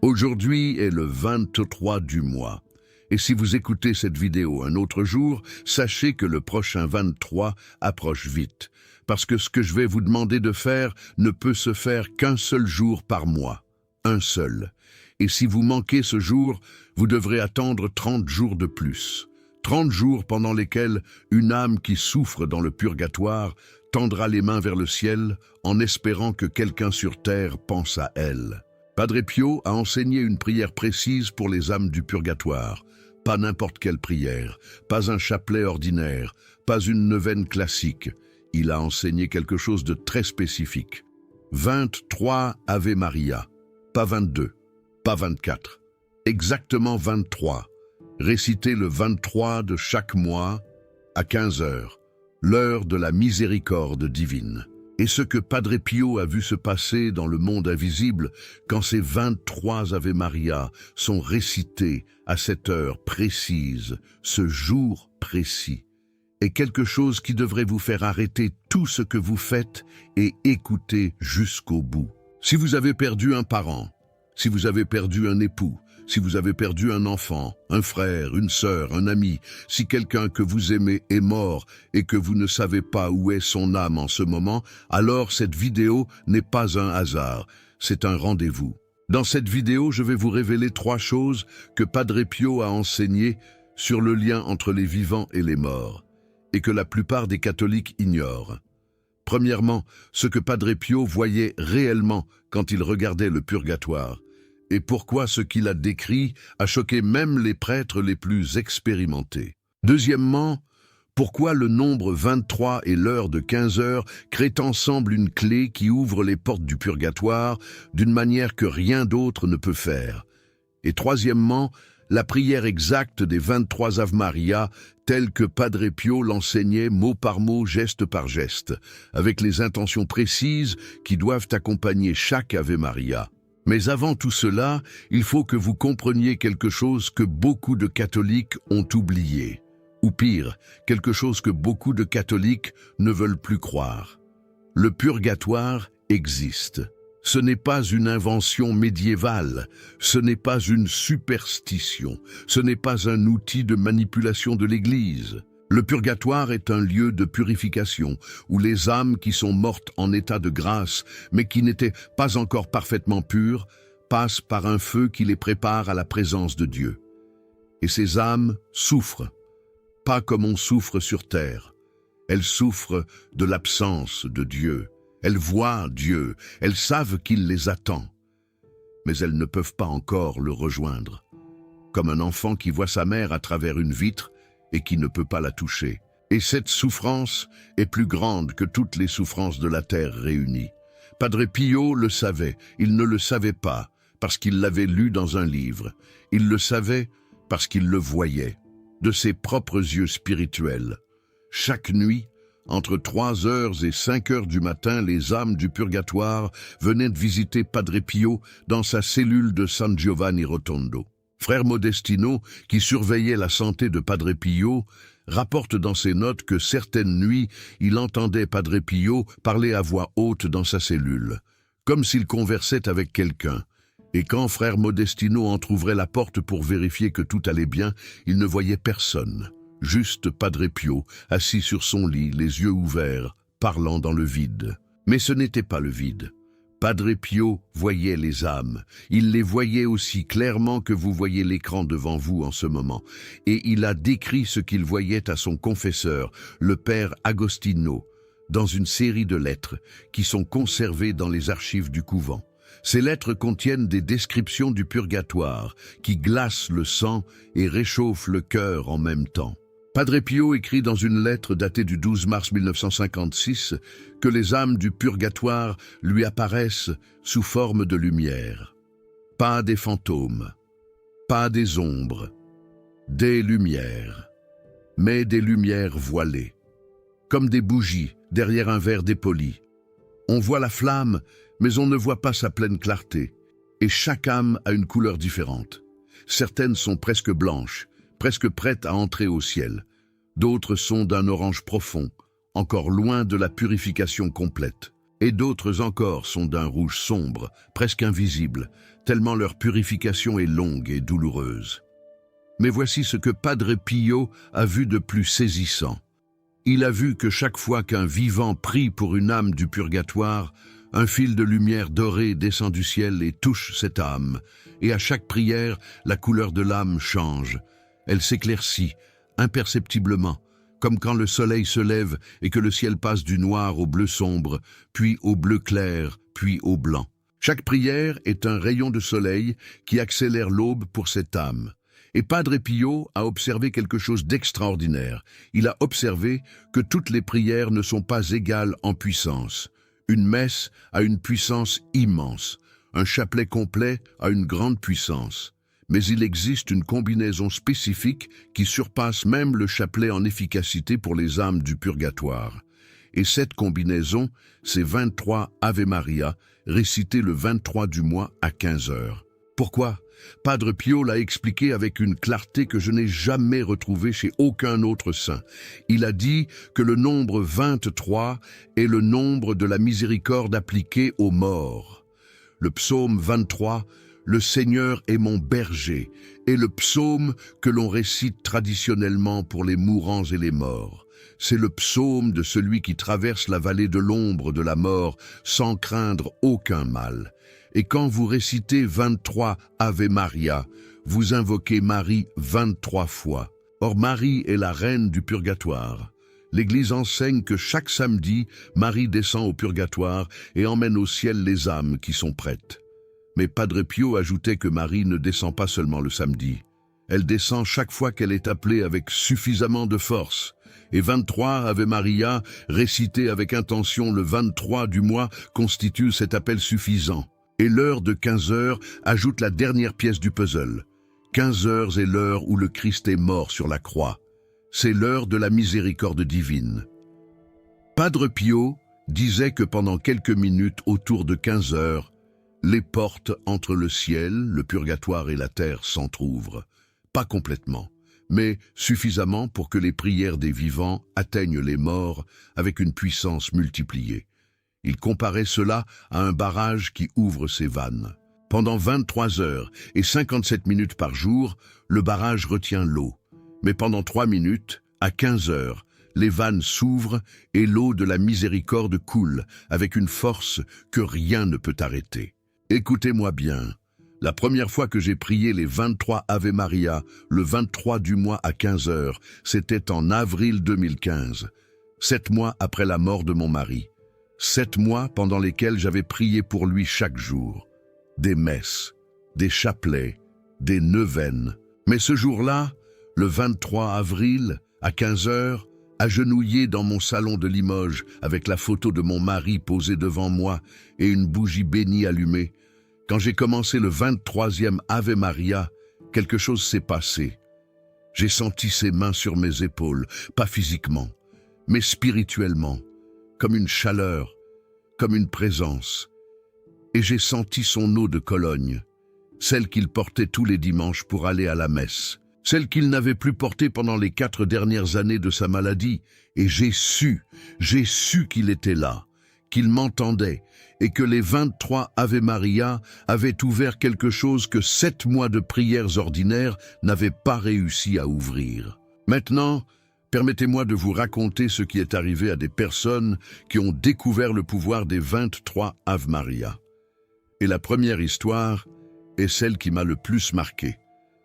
Aujourd'hui est le 23 du mois. Et si vous écoutez cette vidéo un autre jour, sachez que le prochain 23 approche vite. Parce que ce que je vais vous demander de faire ne peut se faire qu'un seul jour par mois. Un seul. Et si vous manquez ce jour, vous devrez attendre 30 jours de plus. 30 jours pendant lesquels une âme qui souffre dans le purgatoire tendra les mains vers le ciel en espérant que quelqu'un sur terre pense à elle. Padre Pio a enseigné une prière précise pour les âmes du purgatoire. Pas n'importe quelle prière, pas un chapelet ordinaire, pas une neuvaine classique. Il a enseigné quelque chose de très spécifique. 23 Ave Maria, pas 22, pas 24, exactement 23. Récitez le 23 de chaque mois à 15 heures, l'heure de la miséricorde divine. Et ce que Padre Pio a vu se passer dans le monde invisible quand ces 23 Ave Maria sont récités à cette heure précise, ce jour précis, est quelque chose qui devrait vous faire arrêter tout ce que vous faites et écouter jusqu'au bout. Si vous avez perdu un parent, si vous avez perdu un époux, si vous avez perdu un enfant, un frère, une sœur, un ami, si quelqu'un que vous aimez est mort et que vous ne savez pas où est son âme en ce moment, alors cette vidéo n'est pas un hasard, c'est un rendez-vous. Dans cette vidéo, je vais vous révéler 3 choses que Padre Pio a enseignées sur le lien entre les vivants et les morts, et que la plupart des catholiques ignorent. Premièrement, ce que Padre Pio voyait réellement quand il regardait le purgatoire, et pourquoi ce qu'il a décrit a choqué même les prêtres les plus expérimentés. Deuxièmement, pourquoi le nombre 23 et l'heure de 15 heures créent ensemble une clé qui ouvre les portes du purgatoire d'une manière que rien d'autre ne peut faire. Et troisièmement, la prière exacte des 23 Ave Maria, telle que Padre Pio l'enseignait mot par mot, geste par geste, avec les intentions précises qui doivent accompagner chaque Ave Maria. Mais avant tout cela, il faut que vous compreniez quelque chose que beaucoup de catholiques ont oublié. Ou pire, quelque chose que beaucoup de catholiques ne veulent plus croire. Le purgatoire existe. Ce n'est pas une invention médiévale, ce n'est pas une superstition, ce n'est pas un outil de manipulation de l'Église. Le purgatoire est un lieu de purification où les âmes qui sont mortes en état de grâce, mais qui n'étaient pas encore parfaitement pures, passent par un feu qui les prépare à la présence de Dieu. Et ces âmes souffrent, pas comme on souffre sur terre. Elles souffrent de l'absence de Dieu. Elles voient Dieu, elles savent qu'il les attend, mais elles ne peuvent pas encore le rejoindre. Comme un enfant qui voit sa mère à travers une vitre et qui ne peut pas la toucher. Et cette souffrance est plus grande que toutes les souffrances de la terre réunies. Padre Pio le savait, il ne le savait pas, parce qu'il l'avait lu dans un livre. Il le savait parce qu'il le voyait, de ses propres yeux spirituels. Chaque nuit, entre 3 heures et 5 heures du matin, les âmes du purgatoire venaient de visiter Padre Pio dans sa cellule de San Giovanni Rotondo. Frère Modestino, qui surveillait la santé de Padre Pio, rapporte dans ses notes que certaines nuits, il entendait Padre Pio parler à voix haute dans sa cellule, comme s'il conversait avec quelqu'un. Et quand Frère Modestino entrouvrait la porte pour vérifier que tout allait bien, il ne voyait personne. Juste Padre Pio, assis sur son lit, les yeux ouverts, parlant dans le vide. Mais ce n'était pas le vide. Padre Pio voyait les âmes. Il les voyait aussi clairement que vous voyez l'écran devant vous en ce moment. Et il a décrit ce qu'il voyait à son confesseur, le père Agostino, dans une série de lettres qui sont conservées dans les archives du couvent. Ces lettres contiennent des descriptions du purgatoire qui glacent le sang et réchauffent le cœur en même temps. Padre Pio écrit dans une lettre datée du 12 mars 1956 que les âmes du purgatoire lui apparaissent sous forme de lumière. Pas des fantômes, pas des ombres, des lumières, mais des lumières voilées, comme des bougies derrière un verre dépoli. On voit la flamme, mais on ne voit pas sa pleine clarté, et chaque âme a une couleur différente. Certaines sont presque blanches, presque prêtes à entrer au ciel. D'autres sont d'un orange profond, encore loin de la purification complète. Et d'autres encore sont d'un rouge sombre, presque invisible, tellement leur purification est longue et douloureuse. Mais voici ce que Padre Pio a vu de plus saisissant. Il a vu que chaque fois qu'un vivant prie pour une âme du purgatoire, un fil de lumière dorée descend du ciel et touche cette âme, et à chaque prière, la couleur de l'âme change. Elle s'éclaircit, imperceptiblement, comme quand le soleil se lève et que le ciel passe du noir au bleu sombre, puis au bleu clair, puis au blanc. Chaque prière est un rayon de soleil qui accélère l'aube pour cette âme. Et Padre Pio a observé quelque chose d'extraordinaire. Il a observé que toutes les prières ne sont pas égales en puissance. Une messe a une puissance immense. Un chapelet complet a une grande puissance. Mais il existe une combinaison spécifique qui surpasse même le chapelet en efficacité pour les âmes du purgatoire. Et cette combinaison, c'est 23 Ave Maria, récités le 23 du mois à 15 heures. Pourquoi ? Padre Pio l'a expliqué avec une clarté que je n'ai jamais retrouvée chez aucun autre saint. Il a dit que le nombre 23 est le nombre de la miséricorde appliquée aux morts. Le psaume 23, « Le Seigneur est mon berger », est le psaume que l'on récite traditionnellement pour les mourants et les morts. C'est le psaume de celui qui traverse la vallée de l'ombre de la mort sans craindre aucun mal. Et quand vous récitez 23 Ave Maria, vous invoquez Marie 23 fois. Or Marie est la reine du purgatoire. L'Église enseigne que chaque samedi, Marie descend au purgatoire et emmène au ciel les âmes qui sont prêtes. Mais Padre Pio ajoutait que Marie ne descend pas seulement le samedi. Elle descend chaque fois qu'elle est appelée avec suffisamment de force. Et 23 Ave Maria, récité avec intention le 23 du mois, constitue cet appel suffisant. Et l'heure de 15 heures ajoute la dernière pièce du puzzle. 15 heures est l'heure où le Christ est mort sur la croix. C'est l'heure de la miséricorde divine. Padre Pio disait que pendant quelques minutes autour de 15 heures, les portes entre le ciel, le purgatoire et la terre s'entr'ouvrent. Pas complètement, mais suffisamment pour que les prières des vivants atteignent les morts avec une puissance multipliée. Il comparait cela à un barrage qui ouvre ses vannes. Pendant 23 heures et 57 minutes par jour, le barrage retient l'eau. Mais pendant 3 minutes, à 15 heures, les vannes s'ouvrent et l'eau de la miséricorde coule avec une force que rien ne peut arrêter. Écoutez-moi bien. La première fois que j'ai prié les 23 Ave Maria, le 23 du mois à 15 heures, c'était en avril 2015, 7 mois après la mort de mon mari. 7 mois pendant lesquels j'avais prié pour lui chaque jour. Des messes, des chapelets, des neuvaines. Mais ce jour-là, le 23 avril, à 15 heures, agenouillé dans mon salon de Limoges, avec la photo de mon mari posée devant moi et une bougie bénie allumée, quand j'ai commencé le 23e Ave Maria, quelque chose s'est passé. J'ai senti ses mains sur mes épaules, pas physiquement, mais spirituellement, comme une chaleur, comme une présence. Et j'ai senti son eau de Cologne, celle qu'il portait tous les dimanches pour aller à la messe, celle qu'il n'avait plus portée pendant les 4 dernières années de sa maladie. Et j'ai su qu'il était là, qu'il m'entendait, et que les 23 Ave Maria avaient ouvert quelque chose que 7 mois de prières ordinaires n'avaient pas réussi à ouvrir. Maintenant, permettez-moi de vous raconter ce qui est arrivé à des personnes qui ont découvert le pouvoir des 23 Ave Maria. Et la première histoire est celle qui m'a le plus marqué,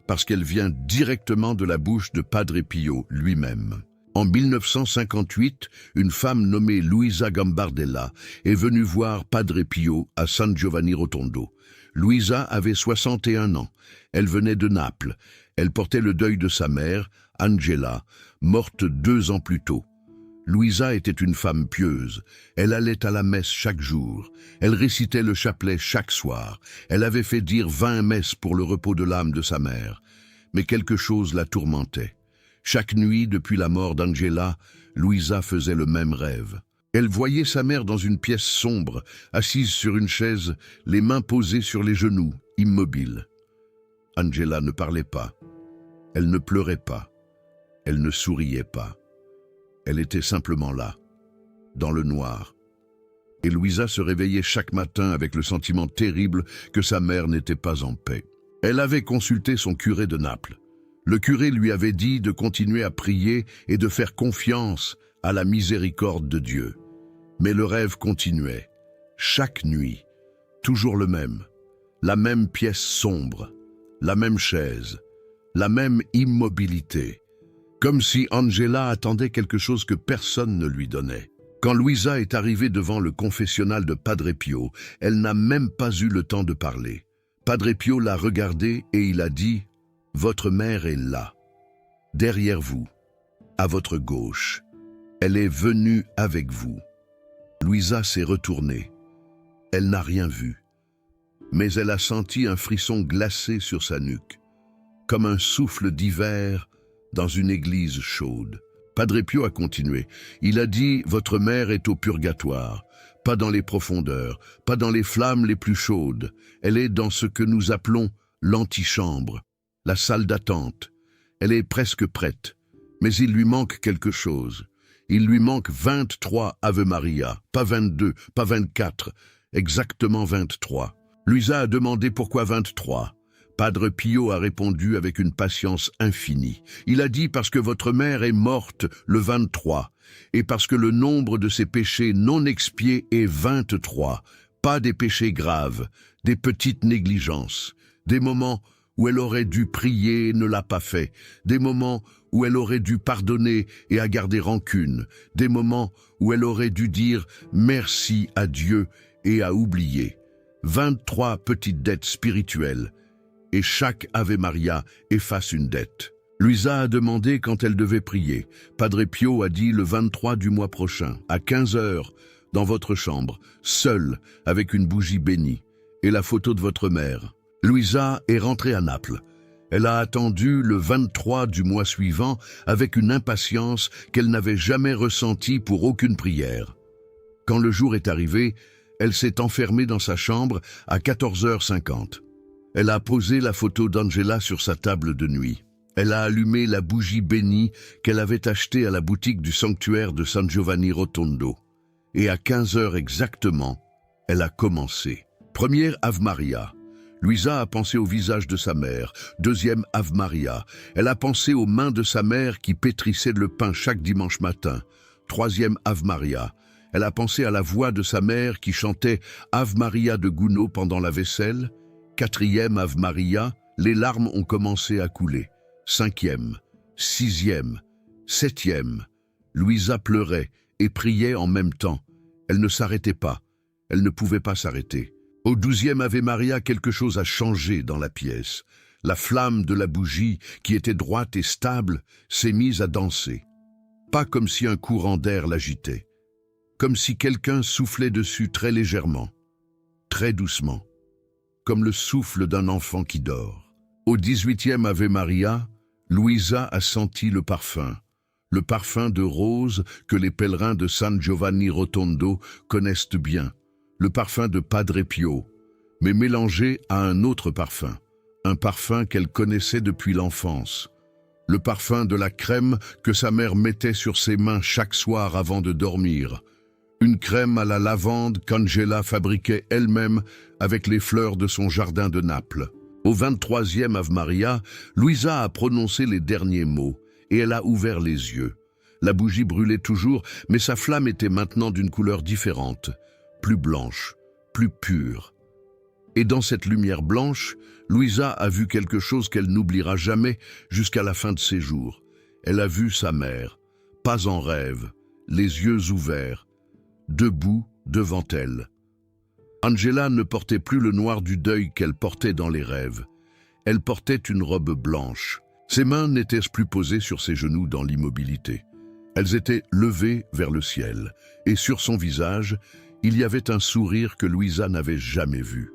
parce qu'elle vient directement de la bouche de Padre Pio lui-même. En 1958, une femme nommée Luisa Gambardella est venue voir Padre Pio à San Giovanni Rotondo. Luisa avait 61 ans. Elle venait de Naples. Elle portait le deuil de sa mère, Angela, morte 2 ans plus tôt. Luisa était une femme pieuse. Elle allait à la messe chaque jour. Elle récitait le chapelet chaque soir. Elle avait fait dire 20 messes pour le repos de l'âme de sa mère. Mais quelque chose la tourmentait. Chaque nuit, depuis la mort d'Angela, Luisa faisait le même rêve. Elle voyait sa mère dans une pièce sombre, assise sur une chaise, les mains posées sur les genoux, immobile. Angela ne parlait pas. Elle ne pleurait pas. Elle ne souriait pas. Elle était simplement là, dans le noir. Et Luisa se réveillait chaque matin avec le sentiment terrible que sa mère n'était pas en paix. Elle avait consulté son curé de Naples. Le curé lui avait dit de continuer à prier et de faire confiance à la miséricorde de Dieu. Mais le rêve continuait. Chaque nuit, toujours le même. La même pièce sombre, la même chaise, la même immobilité. Comme si Angela attendait quelque chose que personne ne lui donnait. Quand Luisa est arrivée devant le confessionnal de Padre Pio, elle n'a même pas eu le temps de parler. Padre Pio l'a regardée et il a dit « Votre mère est là, derrière vous, à votre gauche. Elle est venue avec vous. » Luisa s'est retournée. Elle n'a rien vu. Mais elle a senti un frisson glacé sur sa nuque, comme un souffle d'hiver dans une église chaude. Padre Pio a continué. Il a dit « Votre mère est au purgatoire, pas dans les profondeurs, pas dans les flammes les plus chaudes. Elle est dans ce que nous appelons l'antichambre, la salle d'attente. Elle est presque prête, mais il lui manque quelque chose. Il lui manque 23 Ave Maria, pas 22, pas 24, exactement 23. » Luisa a demandé pourquoi 23. Padre Pio a répondu avec une patience infinie. Il a dit parce que votre mère est morte le 23 et parce que le nombre de ses péchés non expiés est 23. Pas des péchés graves, des petites négligences, des moments où elle aurait dû prier et ne l'a pas fait, des moments où elle aurait dû pardonner et a gardé rancune, des moments où elle aurait dû dire merci à Dieu et a oublié. 23 petites dettes spirituelles, et chaque Ave Maria efface une dette. Luisa a demandé quand elle devait prier. Padre Pio a dit le 23 du mois prochain, à 15 heures, dans votre chambre, seule, avec une bougie bénie, et la photo de votre mère. Luisa est rentrée à Naples. Elle a attendu le 23 du mois suivant avec une impatience qu'elle n'avait jamais ressentie pour aucune prière. Quand le jour est arrivé, elle s'est enfermée dans sa chambre à 14h50. Elle a posé la photo d'Angela sur sa table de nuit. Elle a allumé la bougie bénie qu'elle avait achetée à la boutique du sanctuaire de San Giovanni Rotondo. Et à 15h exactement, elle a commencé. Première Ave Maria. Luisa a pensé au visage de sa mère. Deuxième Ave Maria. Elle a pensé aux mains de sa mère qui pétrissaient le pain chaque dimanche matin. Troisième Ave Maria. Elle a pensé à la voix de sa mère qui chantait Ave Maria de Gounod pendant la vaisselle. Quatrième Ave Maria, les larmes ont commencé à couler. Cinquième, sixième, septième. Luisa pleurait et priait en même temps. Elle ne s'arrêtait pas. Elle ne pouvait pas s'arrêter. Au 12e Ave Maria, quelque chose a changé dans la pièce. La flamme de la bougie, qui était droite et stable, s'est mise à danser. Pas comme si un courant d'air l'agitait. Comme si quelqu'un soufflait dessus très légèrement, très doucement, comme le souffle d'un enfant qui dort. Au 18e Ave Maria, Luisa a senti le parfum de rose que les pèlerins de San Giovanni Rotondo connaissent bien, le parfum de Padre Pio, mais mélangé à un autre parfum, un parfum qu'elle connaissait depuis l'enfance, le parfum de la crème que sa mère mettait sur ses mains chaque soir avant de dormir, une crème à la lavande qu'Angela fabriquait elle-même avec les fleurs de son jardin de Naples. Au 23e Ave Maria, Luisa a prononcé les derniers mots et elle a ouvert les yeux. La bougie brûlait toujours, mais sa flamme était maintenant d'une couleur différente, plus blanche, plus pure. Et dans cette lumière blanche, Luisa a vu quelque chose qu'elle n'oubliera jamais jusqu'à la fin de ses jours. Elle a vu sa mère, pas en rêve, les yeux ouverts, debout devant elle. Angela ne portait plus le noir du deuil qu'elle portait dans les rêves. Elle portait une robe blanche. Ses mains n'étaient plus posées sur ses genoux dans l'immobilité. Elles étaient levées vers le ciel, et sur son visage, il y avait un sourire que Luisa n'avait jamais vu.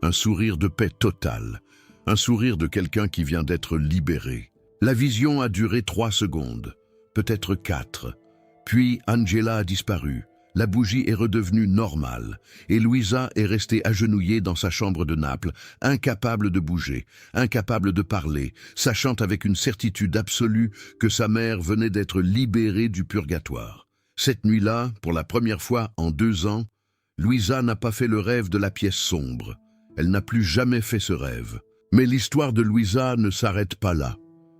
Un sourire de paix totale, un sourire de quelqu'un qui vient d'être libéré. La vision a duré 3 secondes, peut-être 4. Puis Angela a disparu. La bougie est redevenue normale et Luisa est restée agenouillée dans sa chambre de Naples, incapable de bouger, incapable de parler, sachant avec une certitude absolue que sa mère venait d'être libérée du purgatoire. Cette nuit-là, pour la première fois en 2 ans, Louisa n'a pas fait le rêve de la pièce sombre. Elle n'a plus jamais fait ce rêve. Mais l'histoire de Louisa ne s'arrête pas là.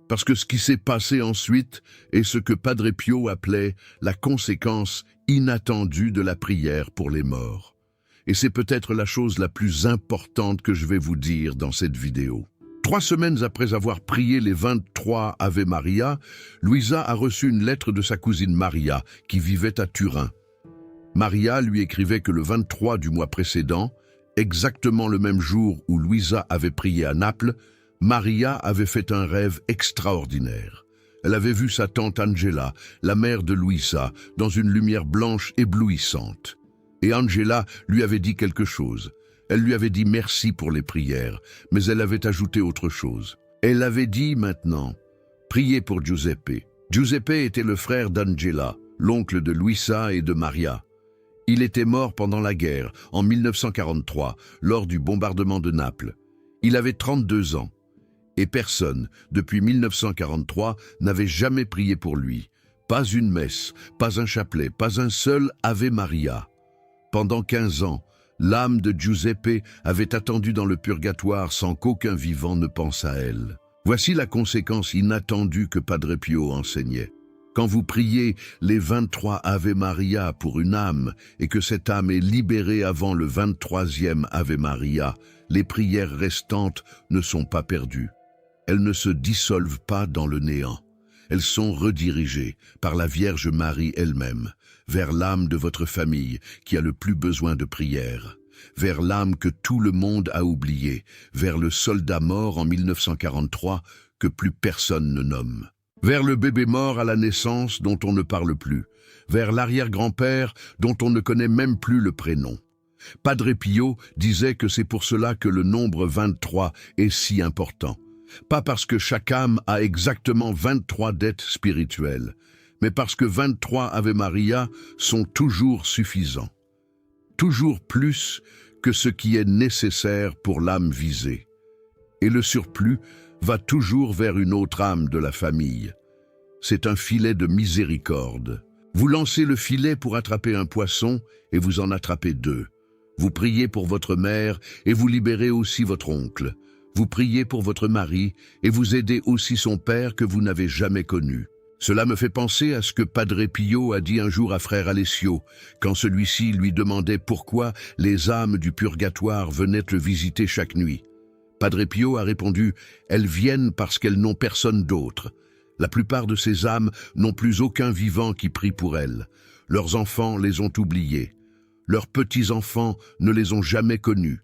Parce que ce qui s'est passé ensuite est ce que Padre Pio appelait la conséquence inattendue de la prière pour les morts. Et c'est peut-être la chose la plus importante que je vais vous dire dans cette vidéo. 3 semaines après avoir prié les 23 Ave Maria, Louisa a reçu une lettre de sa cousine Maria, qui vivait à Turin. Maria lui écrivait que le 23 du mois précédent, exactement le même jour où Louisa avait prié à Naples, Maria avait fait un rêve extraordinaire. Elle avait vu sa tante Angela, la mère de Louisa, dans une lumière blanche éblouissante. Et Angela lui avait dit quelque chose. Elle lui avait dit merci pour les prières, mais elle avait ajouté autre chose. Elle avait dit maintenant, priez pour Giuseppe. Giuseppe était le frère d'Angela, l'oncle de Louisa et de Maria. Il était mort pendant la guerre, en 1943, lors du bombardement de Naples. Il avait 32 ans. Et personne, depuis 1943, n'avait jamais prié pour lui. Pas une messe, pas un chapelet, pas un seul Ave Maria. Pendant 15 ans, l'âme de Giuseppe avait attendu dans le purgatoire sans qu'aucun vivant ne pense à elle. Voici la conséquence inattendue que Padre Pio enseignait. Quand vous priez les 23 Ave Maria pour une âme et que cette âme est libérée avant le 23e Ave Maria, les prières restantes ne sont pas perdues. Elles ne se dissolvent pas dans le néant. Elles sont redirigées par la Vierge Marie elle-même, vers l'âme de votre famille qui a le plus besoin de prière, vers l'âme que tout le monde a oubliée, vers le soldat mort en 1943 que plus personne ne nomme, vers le bébé mort à la naissance dont on ne parle plus, vers l'arrière-grand-père dont on ne connaît même plus le prénom. Padre Pio disait que c'est pour cela que le nombre 23 est si important. Pas parce que chaque âme a exactement 23 dettes spirituelles, mais parce que 23 Ave Maria sont toujours suffisants. Toujours plus que ce qui est nécessaire pour l'âme visée. Et le surplus va toujours vers une autre âme de la famille. C'est un filet de miséricorde. Vous lancez le filet pour attraper un poisson et vous en attrapez 2. Vous priez pour votre mère et vous libérez aussi votre oncle. Vous priez pour votre mari et vous aidez aussi son père que vous n'avez jamais connu. Cela me fait penser à ce que Padre Pio a dit un jour à frère Alessio, quand celui-ci lui demandait pourquoi les âmes du purgatoire venaient le visiter chaque nuit. Padre Pio a répondu « Elles viennent parce qu'elles n'ont personne d'autre. La plupart de ces âmes n'ont plus aucun vivant qui prie pour elles. Leurs enfants les ont oubliées. Leurs petits-enfants ne les ont jamais connus.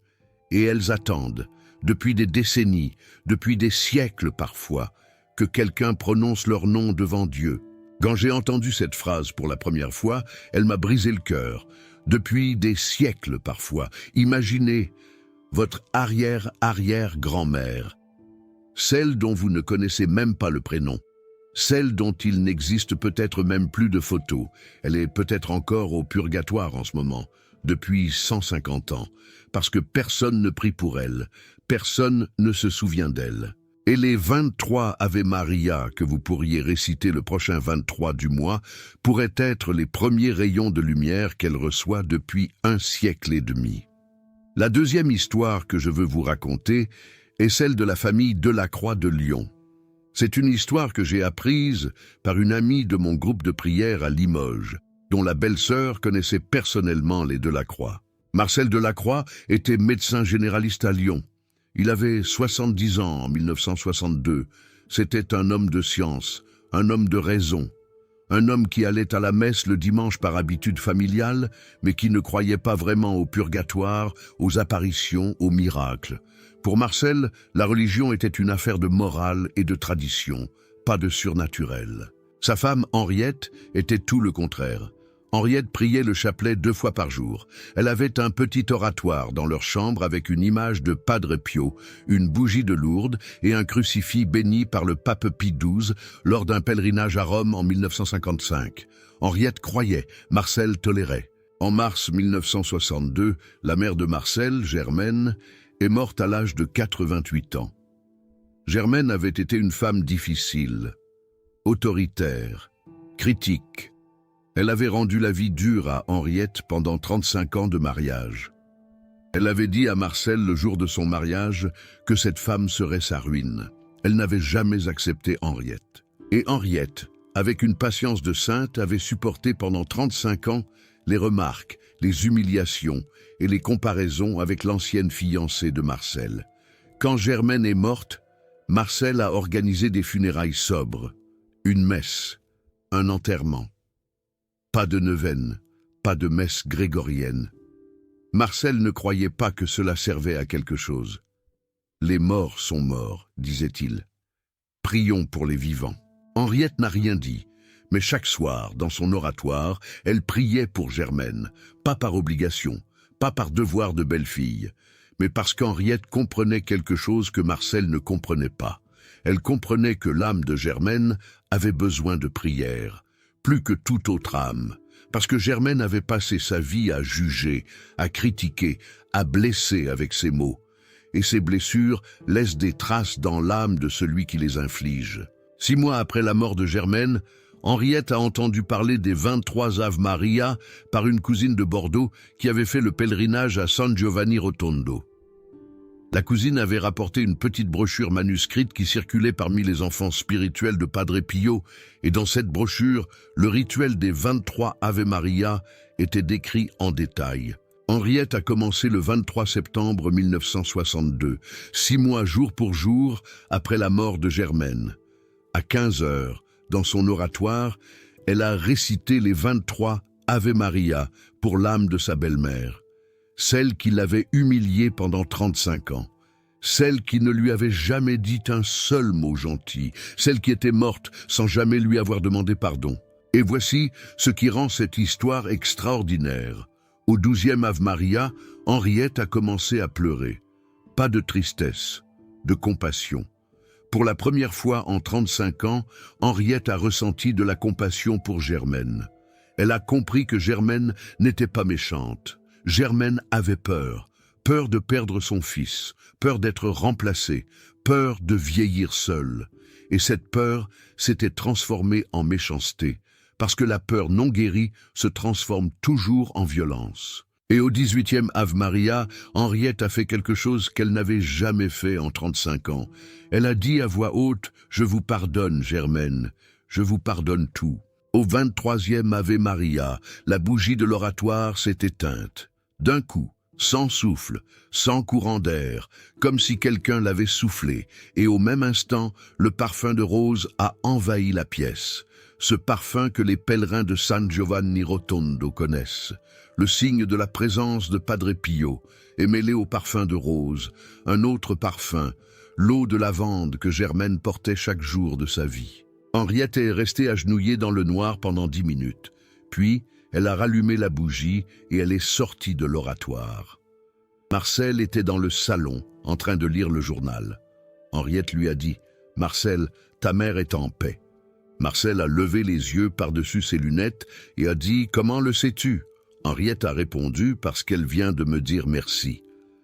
Et elles attendent, depuis des décennies, depuis des siècles parfois, que quelqu'un prononce leur nom devant Dieu. » Quand j'ai entendu cette phrase pour la première fois, elle m'a brisé le cœur. Depuis des siècles parfois, imaginez votre arrière-arrière-grand-mère, celle dont vous ne connaissez même pas le prénom, celle dont il n'existe peut-être même plus de photos. Elle est peut-être encore au purgatoire en ce moment, depuis 150 ans, parce que personne ne prie pour elle, personne ne se souvient d'elle. Et les 23 Ave Maria que vous pourriez réciter le prochain 23 du mois pourraient être les premiers rayons de lumière qu'elle reçoit depuis 1 siècle et demi. La deuxième histoire que je veux vous raconter est celle de la famille Delacroix de Lyon. C'est une histoire que j'ai apprise par une amie de mon groupe de prière à Limoges, dont la belle-sœur connaissait personnellement les Delacroix. Marcel Delacroix était médecin généraliste à Lyon. Il avait 70 ans en 1962. C'était un homme de science, un homme de raison, un homme qui allait à la messe le dimanche par habitude familiale, mais qui ne croyait pas vraiment au purgatoire, aux apparitions, aux miracles. Pour Marcel, la religion était une affaire de morale et de tradition, pas de surnaturel. Sa femme, Henriette, était tout le contraire. Henriette priait le chapelet 2 fois par jour. Elle avait un petit oratoire dans leur chambre avec une image de Padre Pio, une bougie de Lourdes et un crucifix béni par le pape Pie XII lors d'un pèlerinage à Rome en 1955. Henriette croyait, Marcel tolérait. En mars 1962, la mère de Marcel, Germaine, est morte à l'âge de 88 ans. Germaine avait été une femme difficile, autoritaire, critique, Elle avait rendu la vie dure à Henriette pendant 35 ans de mariage. Elle avait dit à Marcel le jour de son mariage que cette femme serait sa ruine. Elle n'avait jamais accepté Henriette. Et Henriette, avec une patience de sainte, avait supporté pendant 35 ans les remarques, les humiliations et les comparaisons avec l'ancienne fiancée de Marcel. Quand Germaine est morte, Marcel a organisé des funérailles sobres, une messe, un enterrement. Pas de neuvaine, pas de messe grégorienne. Marcel ne croyait pas que cela servait à quelque chose. Les morts sont morts, disait-il. Prions pour les vivants. Henriette n'a rien dit, mais chaque soir, dans son oratoire, elle priait pour Germaine, pas par obligation, pas par devoir de belle-fille, mais parce qu'Henriette comprenait quelque chose que Marcel ne comprenait pas. Elle comprenait que l'âme de Germaine avait besoin de prière, plus que toute autre âme, parce que Germaine avait passé sa vie à juger, à critiquer, à blesser avec ses mots, et ces blessures laissent des traces dans l'âme de celui qui les inflige. 6 mois après la mort de Germaine, Henriette a entendu parler des 23 Ave Maria par une cousine de Bordeaux qui avait fait le pèlerinage à San Giovanni Rotondo. La cousine avait rapporté une petite brochure manuscrite qui circulait parmi les enfants spirituels de Padre Pio, et dans cette brochure, le rituel des 23 Ave Maria était décrit en détail. Henriette a commencé le 23 septembre 1962, 6 mois jour pour jour après la mort de Germaine. À 15 heures, dans son oratoire, elle a récité les 23 Ave Maria pour l'âme de sa belle-mère, celle qui l'avait humiliée pendant 35 ans, celle qui ne lui avait jamais dit un seul mot gentil, celle qui était morte sans jamais lui avoir demandé pardon. Et voici ce qui rend cette histoire extraordinaire. Au 12e Ave Maria, Henriette a commencé à pleurer. Pas de tristesse, de compassion. Pour la première fois en 35 ans, Henriette a ressenti de la compassion pour Germaine. Elle a compris que Germaine n'était pas méchante. Germaine avait peur, peur de perdre son fils, peur d'être remplacée, peur de vieillir seule. Et cette peur s'était transformée en méchanceté, parce que la peur non guérie se transforme toujours en violence. Et au 18e Ave Maria, Henriette a fait quelque chose qu'elle n'avait jamais fait en 35 ans. Elle a dit à voix haute « Je vous pardonne, Germaine, je vous pardonne tout ». Au 23e Ave Maria, la bougie de l'oratoire s'est éteinte. D'un coup, sans souffle, sans courant d'air, comme si quelqu'un l'avait soufflé, et au même instant, le parfum de rose a envahi la pièce. Ce parfum que les pèlerins de San Giovanni Rotondo connaissent. Le signe de la présence de Padre Pio est mêlé au parfum de rose, un autre parfum, l'eau de lavande que Germaine portait chaque jour de sa vie. Henriette est restée agenouillée dans le noir pendant 10 minutes. Puis, elle a rallumé la bougie et elle est sortie de l'oratoire. Marcel était dans le salon, en train de lire le journal. Henriette lui a dit « Marcel, ta mère est en paix ». Marcel a levé les yeux par-dessus ses lunettes et a dit « Comment le sais-tu » Henriette a répondu « Parce qu'elle vient de me dire merci ».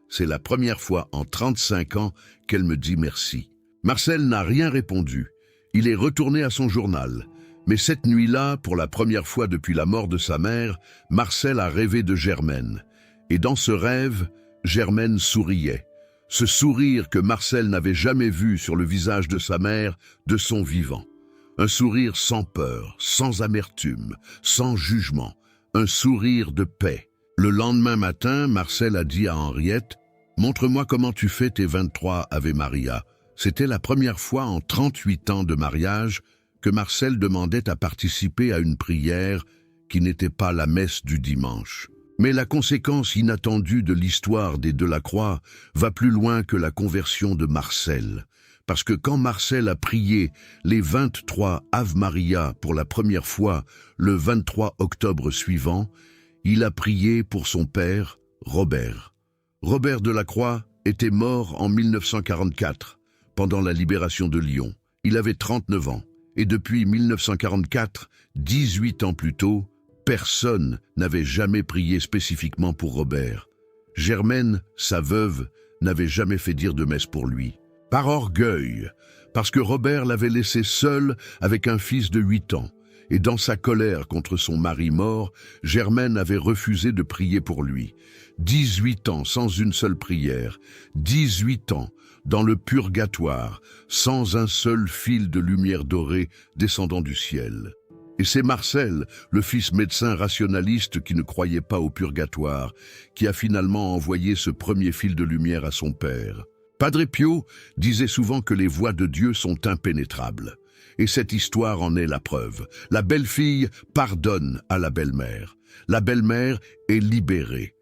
C'est la première fois en 35 ans qu'elle me dit merci. Marcel n'a rien répondu. Il est retourné à son journal. Mais cette nuit-là, pour la première fois depuis la mort de sa mère, Marcel a rêvé de Germaine. Et dans ce rêve, Germaine souriait. Ce sourire que Marcel n'avait jamais vu sur le visage de sa mère de son vivant. Un sourire sans peur, sans amertume, sans jugement. Un sourire de paix. Le lendemain matin, Marcel a dit à Henriette « Montre-moi comment tu fais tes 23 Ave Maria ». C'était la première fois en 38 ans de mariage que Marcel demandait à participer à une prière qui n'était pas la messe du dimanche. Mais la conséquence inattendue de l'histoire des Delacroix va plus loin que la conversion de Marcel. Parce que quand Marcel a prié les 23 Ave Maria pour la première fois le 23 octobre suivant, il a prié pour son père, Robert. Robert Delacroix était mort en 1944, pendant la libération de Lyon. Il avait 39 ans. Et depuis 1944, 18 ans plus tôt, personne n'avait jamais prié spécifiquement pour Robert. Germaine, sa veuve, n'avait jamais fait dire de messe pour lui. Par orgueil, parce que Robert l'avait laissé seul avec un fils de 8 ans. Et dans sa colère contre son mari mort, Germaine avait refusé de prier pour lui. 18 ans sans une seule prière, 18 ans dans le purgatoire, sans un seul fil de lumière dorée descendant du ciel. Et c'est Marcel, le fils médecin rationaliste qui ne croyait pas au purgatoire, qui a finalement envoyé ce premier fil de lumière à son père. Padre Pio disait souvent que les voies de Dieu sont impénétrables. Et cette histoire en est la preuve. La belle-fille pardonne à la belle-mère. La belle-mère est libérée.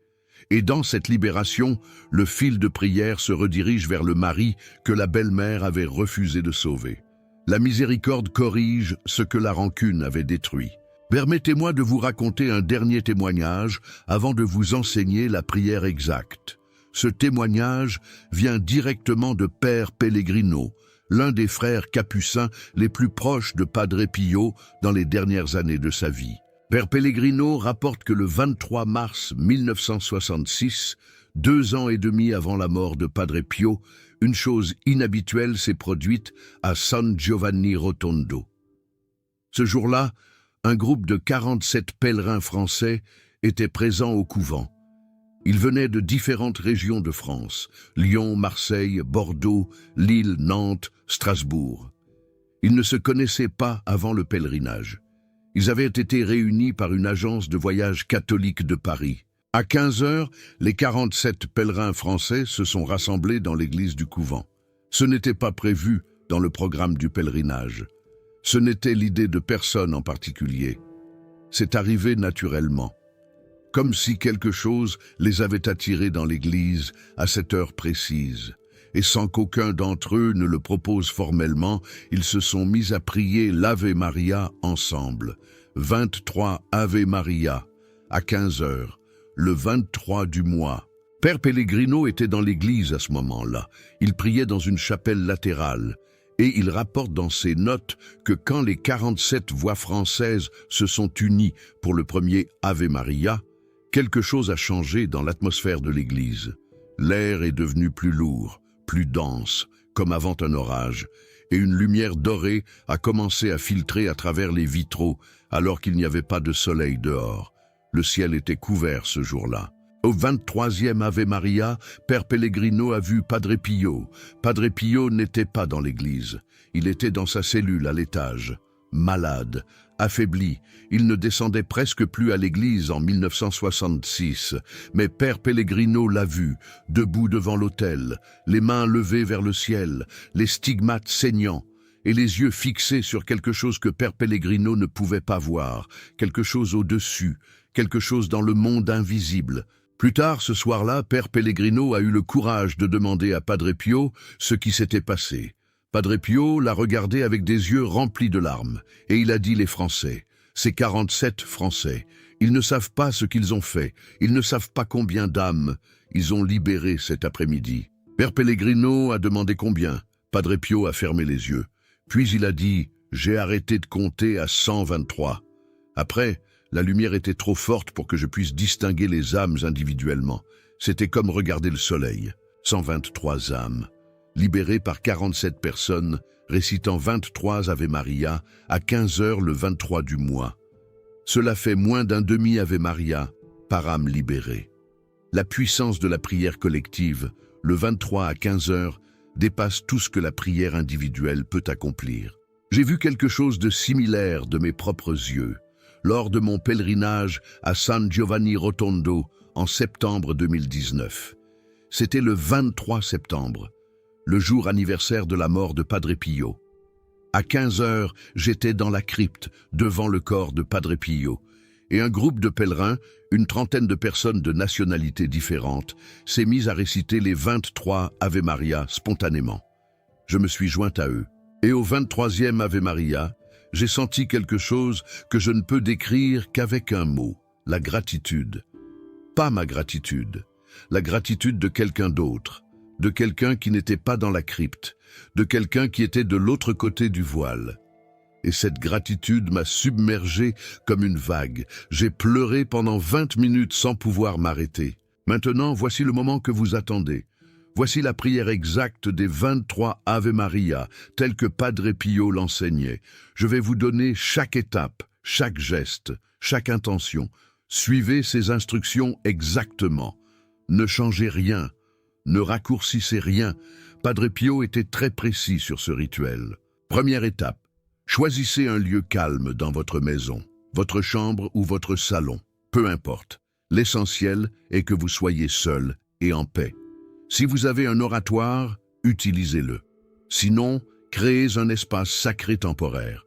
Et dans cette libération, le fil de prière se redirige vers le mari que la belle-mère avait refusé de sauver. La miséricorde corrige ce que la rancune avait détruit. Permettez-moi de vous raconter un dernier témoignage avant de vous enseigner la prière exacte. Ce témoignage vient directement de Père Pellegrino, l'un des frères capucins les plus proches de Padre Pio dans les dernières années de sa vie. Père Pellegrino rapporte que le 23 mars 1966, 2 ans et demi avant la mort de Padre Pio, une chose inhabituelle s'est produite à San Giovanni Rotondo. Ce jour-là, un groupe de 47 pèlerins français était présent au couvent. Ils venaient de différentes régions de France, Lyon, Marseille, Bordeaux, Lille, Nantes, Strasbourg. Ils ne se connaissaient pas avant le pèlerinage. Ils avaient été réunis par une agence de voyage catholique de Paris. À 15 heures, les 47 pèlerins français se sont rassemblés dans l'église du couvent. Ce n'était pas prévu dans le programme du pèlerinage. Ce n'était l'idée de personne en particulier. C'est arrivé naturellement. Comme si quelque chose les avait attirés dans l'église à cette heure précise. Et sans qu'aucun d'entre eux ne le propose formellement, ils se sont mis à prier l'Ave Maria ensemble. 23 Ave Maria, à 15 heures, le 23 du mois. Père Pellegrino était dans l'église à ce moment-là. Il priait dans une chapelle latérale. Et il rapporte dans ses notes que quand les 47 voix françaises se sont unies pour le premier Ave Maria, quelque chose a changé dans l'atmosphère de l'église. L'air est devenu plus lourd, plus dense, comme avant un orage, et une lumière dorée a commencé à filtrer à travers les vitraux alors qu'il n'y avait pas de soleil dehors. Le ciel était couvert ce jour-là. Au 23e Ave Maria, Père Pellegrino a vu Padre Pio. Padre Pio n'était pas dans l'église. Il était dans sa cellule à l'étage. Malade, affaibli, il ne descendait presque plus à l'église en 1966. Mais Père Pellegrino l'a vu, debout devant l'autel, les mains levées vers le ciel, les stigmates saignants, et les yeux fixés sur quelque chose que Père Pellegrino ne pouvait pas voir, quelque chose au-dessus, quelque chose dans le monde invisible. Plus tard, ce soir-là, Père Pellegrino a eu le courage de demander à Padre Pio ce qui s'était passé. Padre Pio l'a regardé avec des yeux remplis de larmes, et il a dit les Français, ces 47 Français, ils ne savent pas ce qu'ils ont fait, ils ne savent pas combien d'âmes ils ont libérées cet après-midi. Père Pellegrino a demandé combien. Padre Pio a fermé les yeux. Puis il a dit, j'ai arrêté de compter à 123. Après, la lumière était trop forte pour que je puisse distinguer les âmes individuellement. C'était comme regarder le soleil. 123 âmes, libérées par 47 personnes, récitant 23 Ave Maria à 15 heures le 23 du mois. Cela fait moins d'un demi Ave Maria par âme libérée. La puissance de la prière collective, le 23 à 15 heures, dépasse tout ce que la prière individuelle peut accomplir. J'ai vu quelque chose de similaire de mes propres yeux lors de mon pèlerinage à San Giovanni Rotondo en septembre 2019. C'était le 23 septembre, le jour anniversaire de la mort de Padre Pio. À 15 heures, j'étais dans la crypte, devant le corps de Padre Pio, et un groupe de pèlerins, une trentaine de personnes de nationalités différentes, s'est mis à réciter les 23 Ave Maria spontanément. Je me suis joint à eux. Et au 23e Ave Maria, j'ai senti quelque chose que je ne peux décrire qu'avec un mot, la gratitude. Pas ma gratitude, la gratitude de quelqu'un d'autre, de quelqu'un qui n'était pas dans la crypte, de quelqu'un qui était de l'autre côté du voile. Et cette gratitude m'a submergé comme une vague. J'ai pleuré pendant 20 minutes sans pouvoir m'arrêter. Maintenant, voici le moment que vous attendez. Voici la prière exacte des 23 Ave Maria, telle que Padre Pio l'enseignait. Je vais vous donner chaque étape, chaque geste, chaque intention. Suivez ces instructions exactement. Ne changez rien, ne raccourcissez rien. Padre Pio était très précis sur ce rituel. Première étape, choisissez un lieu calme dans votre maison, votre chambre ou votre salon. Peu importe. L'essentiel est que vous soyez seul et en paix. Si vous avez un oratoire, utilisez-le. Sinon, créez un espace sacré temporaire.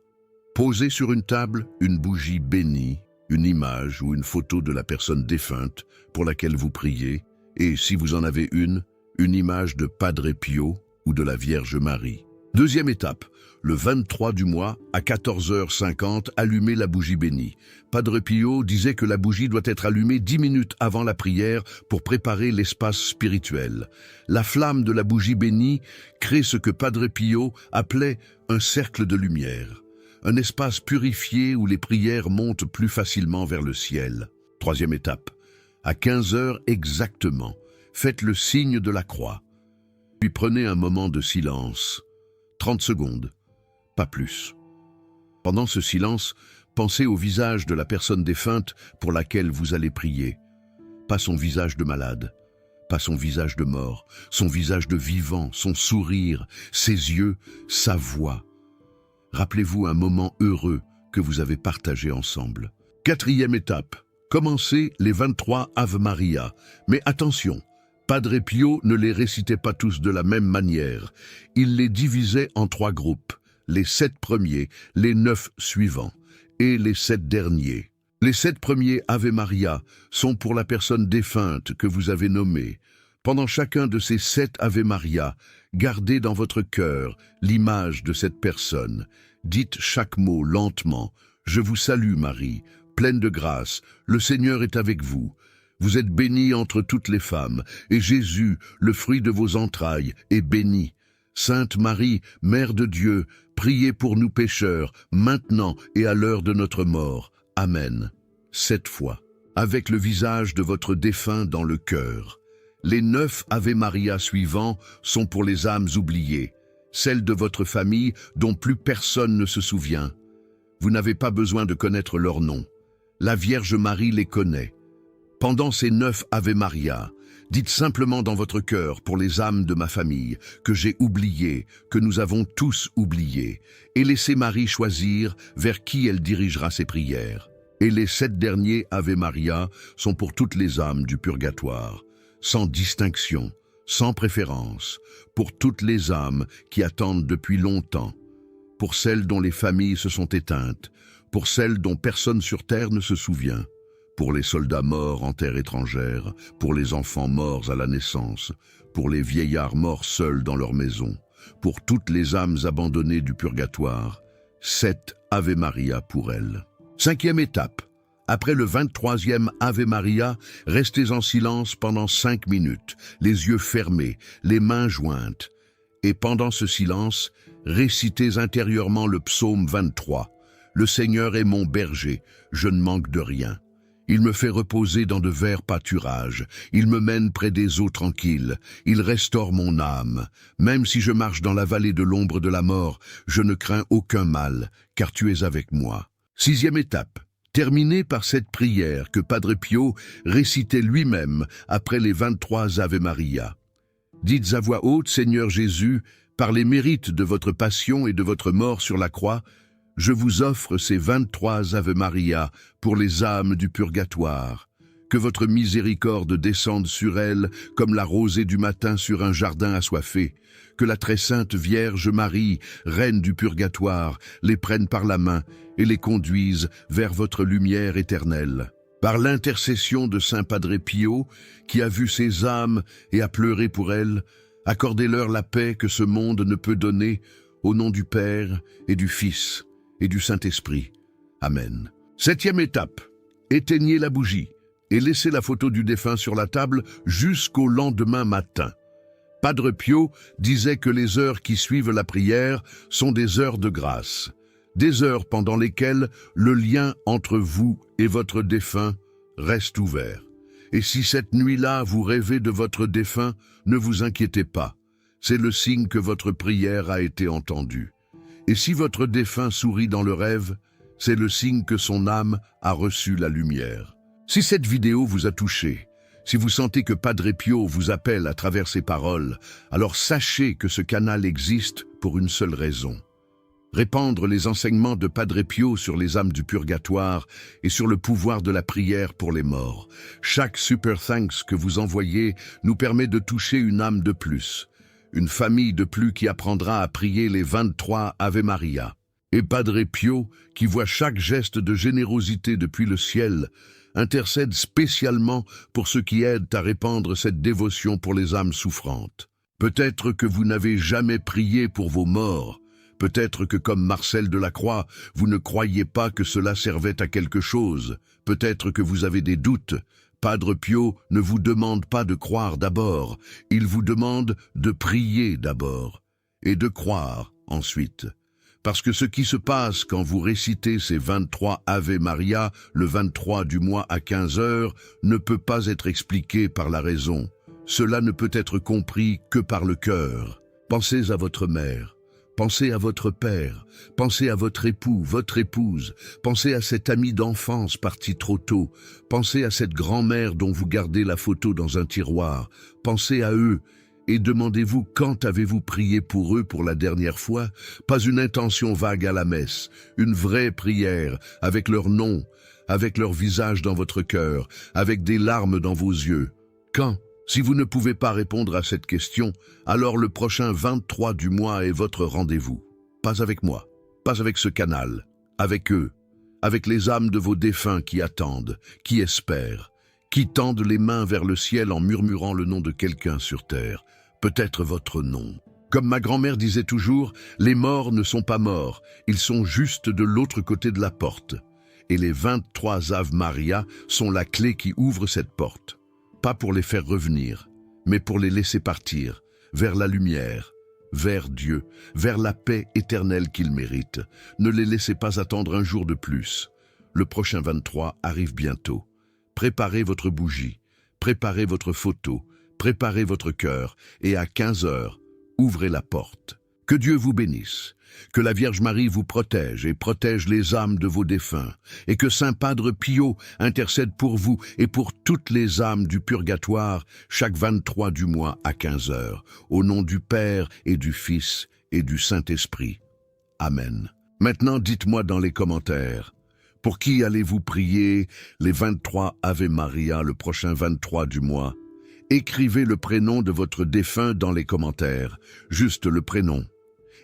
Posez sur une table une bougie bénie, une image ou une photo de la personne défunte pour laquelle vous priez, et si vous en avez une image de Padre Pio ou de la Vierge Marie. Deuxième étape, le 23 du mois, à 14h50, allumez la bougie bénie. Padre Pio disait que la bougie doit être allumée 10 minutes avant la prière pour préparer l'espace spirituel. La flamme de la bougie bénie crée ce que Padre Pio appelait un cercle de lumière, un espace purifié où les prières montent plus facilement vers le ciel. Troisième étape, à 15h exactement, faites le signe de la croix. Puis prenez un moment de silence, 30 secondes, pas plus. Pendant ce silence, pensez au visage de la personne défunte pour laquelle vous allez prier. Pas son visage de malade, pas son visage de mort, son visage de vivant, son sourire, ses yeux, sa voix. Rappelez-vous un moment heureux que vous avez partagé ensemble. Quatrième étape, commencez les 23 Ave Maria. Mais attention, Padre Pio ne les récitait pas tous de la même manière. Il les divisait en 3 groupes, les 7 premiers, les 9 suivants, et les 7 derniers. Les 7 premiers Ave Maria sont pour la personne défunte que vous avez nommée. Pendant chacun de ces 7 Ave Maria, gardez dans votre cœur l'image de cette personne. Dites chaque mot lentement. Je vous salue Marie, pleine de grâce, le Seigneur est avec vous. Vous êtes bénie entre toutes les femmes, et Jésus, le fruit de vos entrailles, est béni. Sainte Marie, Mère de Dieu, priez pour nous pécheurs, maintenant et à l'heure de notre mort. Amen. 7 fois, avec le visage de votre défunt dans le cœur. Les 9 Ave Maria suivants sont pour les âmes oubliées, celles de votre famille dont plus personne ne se souvient. Vous n'avez pas besoin de connaître leur nom. La Vierge Marie les connaît. Pendant ces 9 Ave Maria, dites simplement dans votre cœur pour les âmes de ma famille, que j'ai oubliées, que nous avons tous oubliées, et laissez Marie choisir vers qui elle dirigera ses prières. Et les 7 derniers Ave Maria sont pour toutes les âmes du purgatoire, sans distinction, sans préférence, pour toutes les âmes qui attendent depuis longtemps, pour celles dont les familles se sont éteintes, pour celles dont personne sur terre ne se souvient, pour les soldats morts en terre étrangère, pour les enfants morts à la naissance, pour les vieillards morts seuls dans leur maison, pour toutes les âmes abandonnées du purgatoire, 7 Ave Maria pour elles. 5e étape. Après le 23e Ave Maria, restez en silence pendant 5 minutes, les yeux fermés, les mains jointes. Et pendant ce silence, récitez intérieurement le psaume 23. Le Seigneur est mon berger, je ne manque de rien. Il me fait reposer dans de verts pâturages, il me mène près des eaux tranquilles, il restaure mon âme. Même si je marche dans la vallée de l'ombre de la mort, je ne crains aucun mal, car tu es avec moi. 6e étape. Terminez par cette prière que Padre Pio récitait lui-même après les 23 Ave Maria. Dites à voix haute, Seigneur Jésus, par les mérites de votre passion et de votre mort sur la croix, je vous offre ces 23 Ave Maria pour les âmes du purgatoire. Que votre miséricorde descende sur elles comme la rosée du matin sur un jardin assoiffé. Que la très sainte Vierge Marie, Reine du purgatoire, les prenne par la main et les conduise vers votre lumière éternelle. Par l'intercession de Saint Padre Pio, qui a vu ces âmes et a pleuré pour elles, accordez-leur la paix que ce monde ne peut donner, au nom du Père et du Fils et du Saint-Esprit. Amen. 7e étape. Éteignez la bougie et laissez la photo du défunt sur la table jusqu'au lendemain matin. Padre Pio disait que les heures qui suivent la prière sont des heures de grâce, des heures pendant lesquelles le lien entre vous et votre défunt reste ouvert. Et si cette nuit-là vous rêvez de votre défunt, ne vous inquiétez pas, c'est le signe que votre prière a été entendue. Et si votre défunt sourit dans le rêve, C'est le signe que son âme a reçu la lumière. Si cette vidéo vous a touché, si vous sentez que Padre Pio vous appelle à travers ses paroles, alors sachez que ce canal existe pour une seule raison. Répandre les enseignements de Padre Pio sur les âmes du purgatoire et sur le pouvoir de la prière pour les morts. Chaque super thanks que vous envoyez nous permet de toucher une âme de plus, une famille de plus qui apprendra à prier les 23 Ave Maria. Et Padre Pio, qui voit chaque geste de générosité depuis le ciel, intercède spécialement pour ceux qui aident à répandre cette dévotion pour les âmes souffrantes. Peut-être que vous n'avez jamais prié pour vos morts. Peut-être que, comme Marcel Delacroix, vous ne croyez pas que cela servait à quelque chose. Peut-être que vous avez des doutes. Padre Pio ne vous demande pas de croire d'abord. Il vous demande de prier d'abord et de croire ensuite. Parce que ce qui se passe quand vous récitez ces 23 Ave Maria le 23 du mois à 15 heures ne peut pas être expliqué par la raison. Cela ne peut être compris que par le cœur. Pensez à votre mère. Pensez à votre père, pensez à votre époux, votre épouse, pensez à cet ami d'enfance parti trop tôt, pensez à cette grand-mère dont vous gardez la photo dans un tiroir, pensez à eux et demandez-vous quand avez-vous prié pour eux pour la dernière fois, pas une intention vague à la messe, une vraie prière avec leur nom, avec leur visage dans votre cœur, avec des larmes dans vos yeux. Quand ? Si vous ne pouvez pas répondre à cette question, alors le prochain 23 du mois est votre rendez-vous. Pas avec moi, pas avec ce canal, avec eux, avec les âmes de vos défunts qui attendent, qui espèrent, qui tendent les mains vers le ciel en murmurant le nom de quelqu'un sur terre, peut-être votre nom. Comme ma grand-mère disait toujours, les morts ne sont pas morts, ils sont juste de l'autre côté de la porte. Et les 23 Ave Maria sont la clé qui ouvre cette porte. Pas pour les faire revenir, mais pour les laisser partir, vers la lumière, vers Dieu, vers la paix éternelle qu'ils méritent. Ne les laissez pas attendre un jour de plus. Le prochain 23 arrive bientôt. Préparez votre bougie, préparez votre photo, préparez votre cœur, et à 15 heures, ouvrez la porte. Que Dieu vous bénisse, que la Vierge Marie vous protège et protège les âmes de vos défunts, et que Saint Padre Pio intercède pour vous et pour toutes les âmes du purgatoire chaque 23 du mois à 15 heures, au nom du Père et du Fils et du Saint-Esprit. Amen. Maintenant, dites-moi dans les commentaires, pour qui allez-vous prier les 23 Ave Maria le prochain 23 du mois? Écrivez le prénom de votre défunt dans les commentaires, juste le prénom.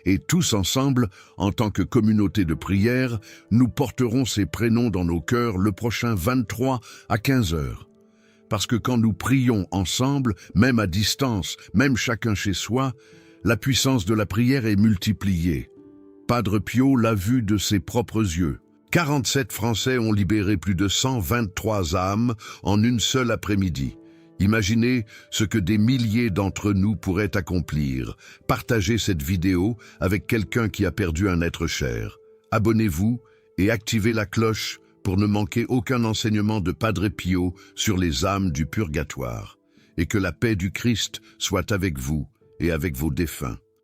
Et tous ensemble, en tant que communauté de prière, nous porterons ces prénoms dans nos cœurs le prochain 23 à 15 heures. Parce que quand nous prions ensemble, même à distance, même chacun chez soi, la puissance de la prière est multipliée. Padre Pio l'a vu de ses propres yeux. 47 Français ont libéré plus de 123 âmes en une seule après-midi. Imaginez ce que des milliers d'entre nous pourraient accomplir. Partagez cette vidéo avec quelqu'un qui a perdu un être cher. Abonnez-vous et activez la cloche pour ne manquer aucun enseignement de Padre Pio sur les âmes du purgatoire. Et que la paix du Christ soit avec vous et avec vos défunts.